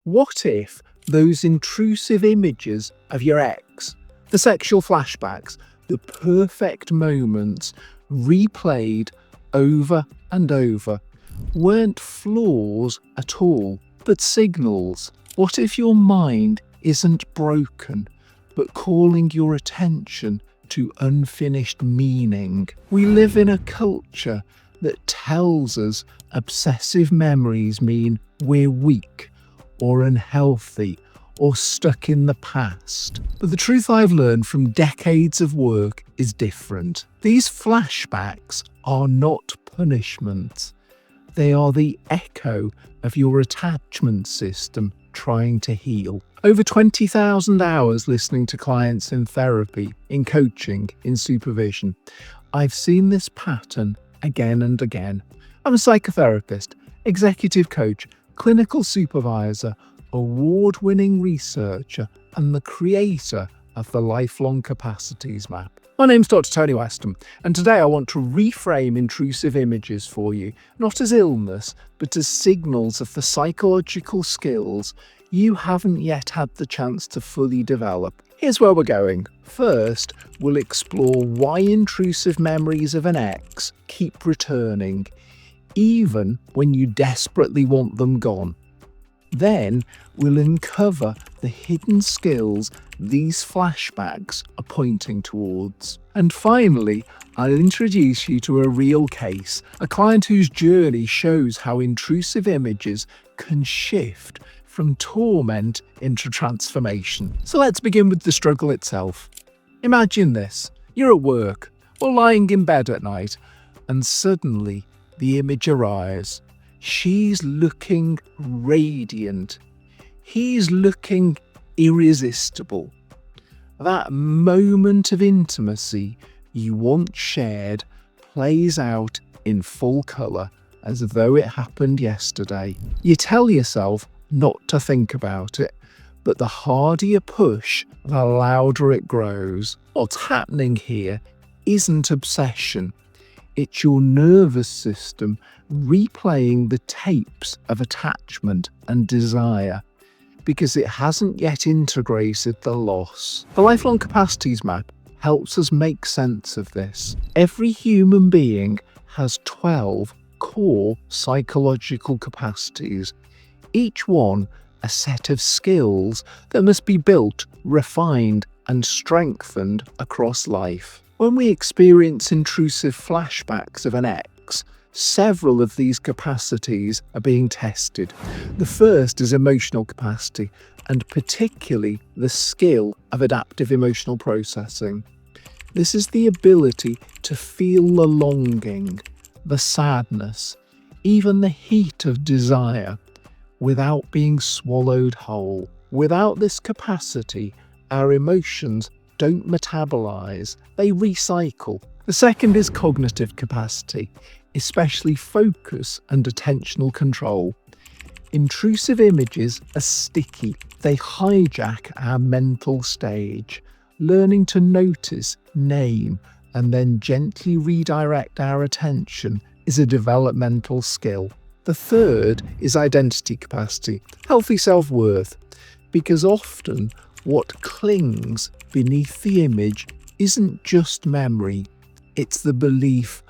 What if those intrusive images of your ex, the sexual flashbacks, the perfect moments replayed over and over, weren't flaws at all, but signals? What if your mind isn't broken, but calling your attention to unfinished meaning? We live in a culture that tells us obsessive memories mean we're weak or unhealthy or stuck in the past. But the truth I've learned from decades of work is different. These flashbacks are not punishment. They are the echo of your attachment system trying to heal. Over 20,000 hours listening to clients in therapy, in coaching, in supervision, I've seen this pattern again and again. I'm a psychotherapist, executive coach, clinical supervisor, award-winning researcher, and the creator of the Lifelong Capacities Map. My name's Dr. Tony Weston, and today I want to reframe intrusive images for you, not as illness, but as signals of the psychological skills you haven't yet had the chance to fully develop. Here's where we're going. First, we'll explore why intrusive memories of an ex keep returning, even when you desperately want them gone. Then, we'll uncover the hidden skills these flashbacks are pointing towards. And finally, I'll introduce you to a real case, a client whose journey shows how intrusive images can shift from torment into transformation. So let's begin with the struggle itself. Imagine this. You're at work or lying in bed at night, and suddenly the image arrives. She's looking radiant. He's looking irresistible. That moment of intimacy you once shared plays out in full colour as though it happened yesterday. You tell yourself not to think about it, but the harder you push, the louder it grows. What's happening here isn't obsession. It's your nervous system replaying the tapes of attachment and desire because it hasn't yet integrated the loss. The Lifelong Capacities Map helps us make sense of this. Every human being has 12 core psychological capacities, each one a set of skills that must be built, refined, and strengthened across life. When we experience intrusive flashbacks of an ex, several of these capacities are being tested. The first is emotional capacity, and particularly the skill of adaptive emotional processing. This is the ability to feel the longing, the sadness, even the heat of desire, without being swallowed whole. Without this capacity, our emotions don't metabolize, they recycle. The second is cognitive capacity, especially focus and attentional control. Intrusive images are sticky. They hijack our mental stage. Learning to notice, name, and then gently redirect our attention is a developmental skill. The third is identity capacity, healthy self-worth, because often what clings beneath the image isn't just memory, it's the belief,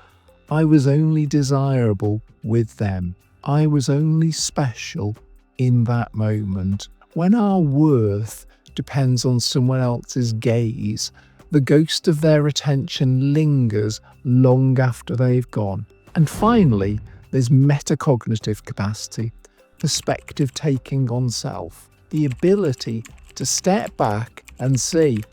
I was only desirable with them. I was only special in that moment. When our worth depends on someone else's gaze, the ghost of their attention lingers long after they've gone. And finally, there's metacognitive capacity, perspective taking on self, the ability to step back and see,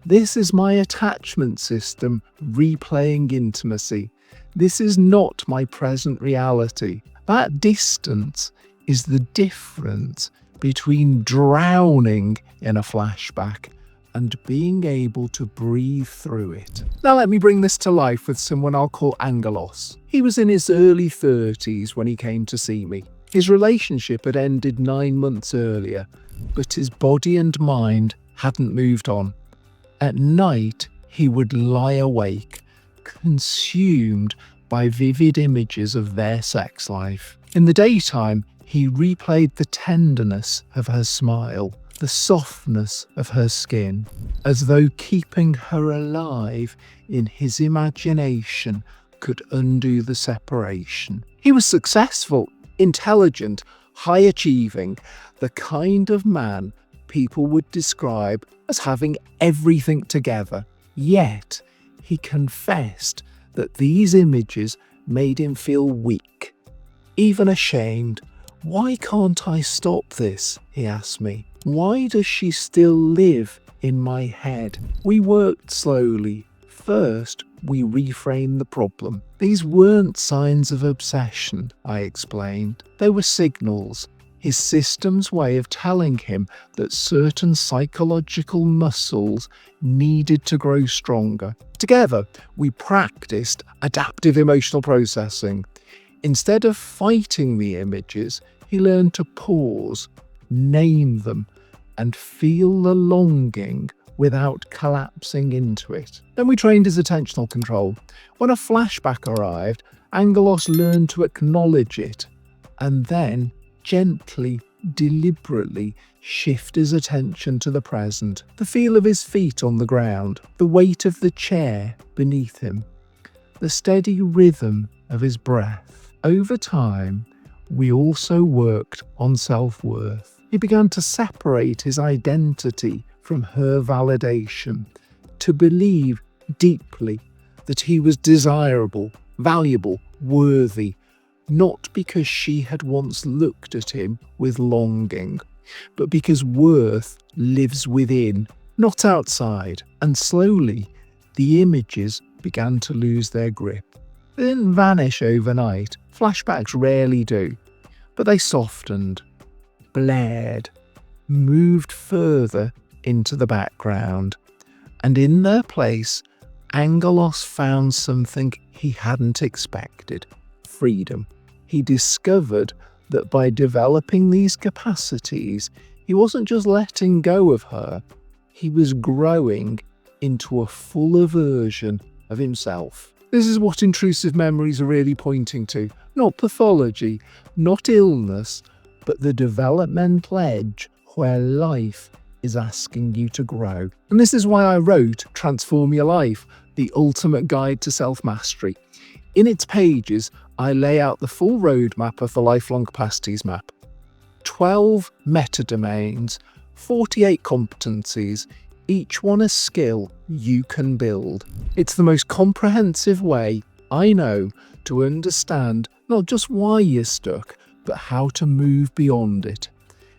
this is my attachment system replaying intimacy. This is not my present reality. That distance is the difference between drowning in a flashback and being able to breathe through it. Now let me bring this to life with someone I'll call Angelos. He was in his early 30s when he came to see me. His relationship had ended 9 months earlier, but his body and mind hadn't moved on. At night, he would lie awake, consumed by vivid images of their sex life. In the daytime, He replayed the tenderness of her smile, the softness of her skin, as though keeping her alive in his imagination could undo the separation. He was successful, intelligent, high-achieving, the kind of man people would describe as having everything together. Yet, he confessed that these images made him feel weak, even ashamed. "Why can't I stop this?" he asked me. "Why does she still live in my head?" We worked slowly. First, we reframed the problem. These weren't signs of obsession, I explained. They were signals, his system's way of telling him that certain psychological muscles needed to grow stronger. Together, we practiced adaptive emotional processing. Instead of fighting the images, he learned to pause, name them, and feel the longing without collapsing into it. Then we trained his attentional control. When a flashback arrived, Angelos learned to acknowledge it, and then gently, deliberately shift his attention to the present. The feel of his feet on the ground, the weight of the chair beneath him, the steady rhythm of his breath. Over time, we also worked on self-worth. He began to separate his identity from her validation, to believe deeply that he was desirable, valuable, worthy, not because she had once looked at him with longing, but because worth lives within, not outside. And slowly, the images began to lose their grip. They didn't vanish overnight. Flashbacks rarely do, but they softened, blared, moved further into the background, and in their place, Angelos found something he hadn't expected: freedom. He discovered that by developing these capacities, he wasn't just letting go of her, he was growing into a fuller version of himself. This is what intrusive memories are really pointing to. Not pathology, not illness, but the developmental edge where life is asking you to grow. And this is why I wrote Transform Your Life, the ultimate guide to self-mastery. In its pages, I lay out the full roadmap of the Lifelong Capacities map. 12 metadomains, 48 competencies, each one a skill you can build. It's the most comprehensive way I know to understand not just why you're stuck, but how to move beyond it.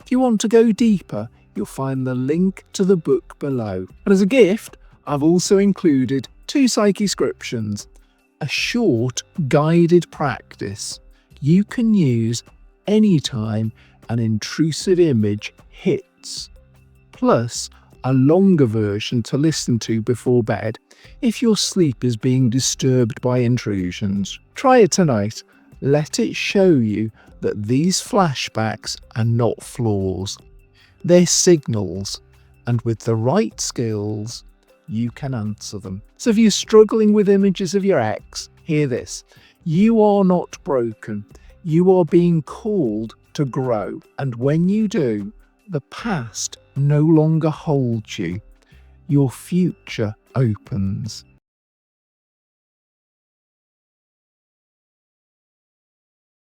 If you want to go deeper, you'll find the link to the book below. And as a gift, I've also included 2 PsycheScriptions, a short guided practice you can use anytime an intrusive image hits, plus a longer version to listen to before bed if your sleep is being disturbed by intrusions. Try it tonight. Let it show you that these flashbacks are not flaws. They're signals, and with the right skills, you can answer them. So if you're struggling with images of your ex, hear this. You are not broken. You are being called to grow. And when you do, the past no longer holds you. Your future opens.